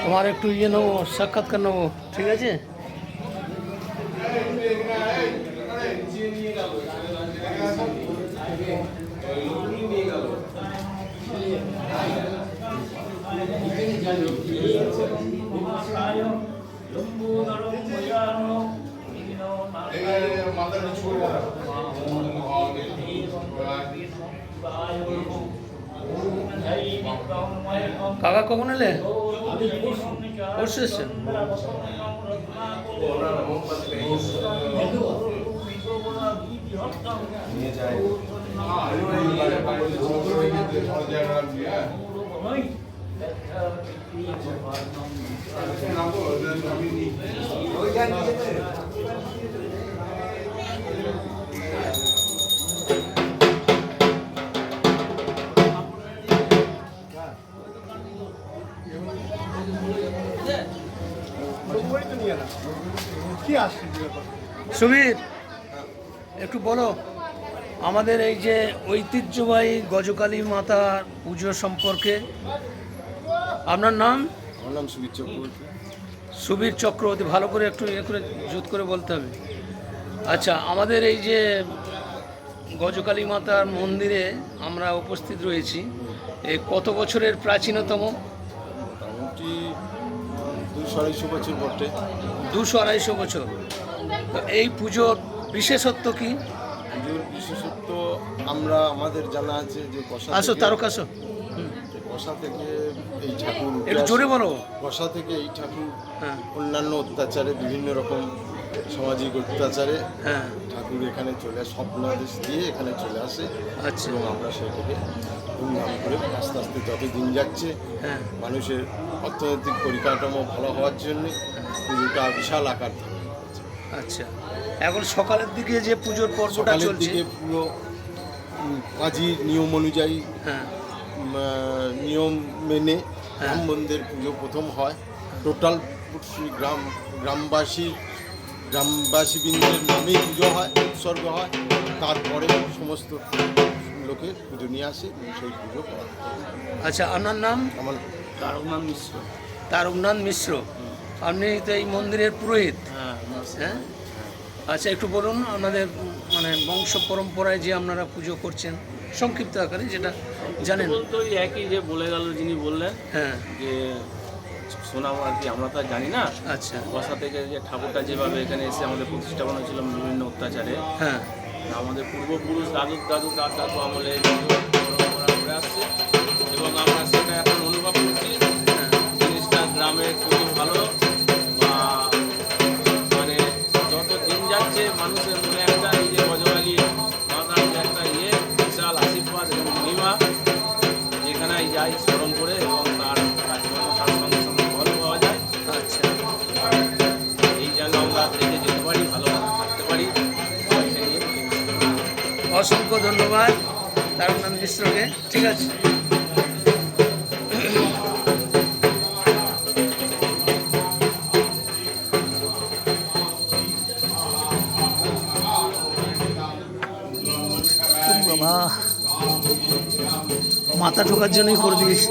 তোমার একটু ইয়ে নেবো, সাক্ষাৎকার নেবো, ঠিক আছে? কাকা কখন এলে? পরশু এসছেন। সুবীর, একটু বলো আমাদের এই যে ঐতিহ্যবাহী গজকালী মাতার পুজো সম্পর্কে। আপনার নাম? আমার নাম সুবীর চক্রবর্তী। সুবীর চক্রবর্তী, ভালো করে একটু ইয়ে করে জোর করে বলতে হবে। আচ্ছা, আমাদের এই যে গজকালী মাতার মন্দিরে আমরা উপস্থিত রয়েছি, এই কত বছরের প্রাচীনতম? মোটামুটি 200-250 বছর বটে। 200-250 বছর। তো এই পুজোর বিশেষত্ব কি? পুজোর বিশেষত্ব আমরা আমাদের জানা আছে যে আসো তারকাসো, কষা থেকে এই ঠাকুর একটু জোরে বলো। কষা থেকে এই ঠাকুর হ্যাঁ অন্যান্য অত্যাচারে, বিভিন্ন রকম সামাজিক অত্যাচারে হ্যাঁ। ঠাকুর এখানে চলে স্বপ্নাদেশ দিয়ে এখানে চলে আসে। আচ্ছা। এবং আমরা সেটাকে ধুমধাম করে আস্তে আস্তে যত দিন যাচ্ছে হ্যাঁ মানুষের অর্থনৈতিক পরিকাঠামো ভালো হওয়ার জন্য পুজোটা বিশাল আকার ধারণ করছে। আচ্ছা, এখন সকালের দিকে যে পুজোর পর্বটা সকালের চলছে, দিকে পুরো কাজীর নিয়ম অনুযায়ী হ্যাঁ নিয়ম মেনে হ্যাঁ। রাম মন্দির পুজো প্রথম হয়। টোটাল গ্রামবাসীবৃন্দের নামেই পুজো হয়, উৎসর্গ হয়। তারপরে সমস্ত লোকের পুজো নিয়ে আসে এবং সেই পুজো করা হয়। আচ্ছা, আপনার নাম? আমার তারকনাথ মিশ্র। তারকনাথ মিশ্র। আপনি তো এই মন্দিরের পুরোহিত? হ্যাঁ। হ্যাঁ। আচ্ছা, একটু বলুন আপনাদের মানে বংশ পরম্পরায় যে আপনারা পুজো করছেন সংক্ষিপ্ত আকারে যেটা জানেন। বলতো ওই একই যে বলে গেল যিনি বললেন, হ্যাঁ যে শোনাবো আর কি, আমরা তো আর জানি না। আচ্ছা বসা থেকে যে ঠাকুরটা যেভাবে এখানে এসে আমাদের প্রতিষ্ঠাপন হয়েছিল বিভিন্ন অত্যাচারে, হ্যাঁ আমাদের পূর্বপুরুষ দাদু দাদু আমলে এই পরম্পরা করে আসছে এবং আমরা সেটা এখন অনুভব করছি। জিনিসটা গ্রামের খুবই ভালো, বা মানে যত দিন যাচ্ছে মানুষের মনে একটা এই যে গজকালী মাতার যে একটা বিশাল আশীর্বাদ এবং মহিমা, যেখানে যাই স্মরণ করে এবং তার কাজকর্ম তার সঙ্গে সঙ্গে ফল পাওয়া যায়। আচ্ছা, এই যেন আমরা দেখে যেতে পারি, ভালোভাবে থাকতে পারি। অসংখ্য ধন্যবাদ তারকনাথ মিশ্রকে। ঠিক আছে। বাবা, মাথা ঢোকার জন্যই করে দিয়েছি।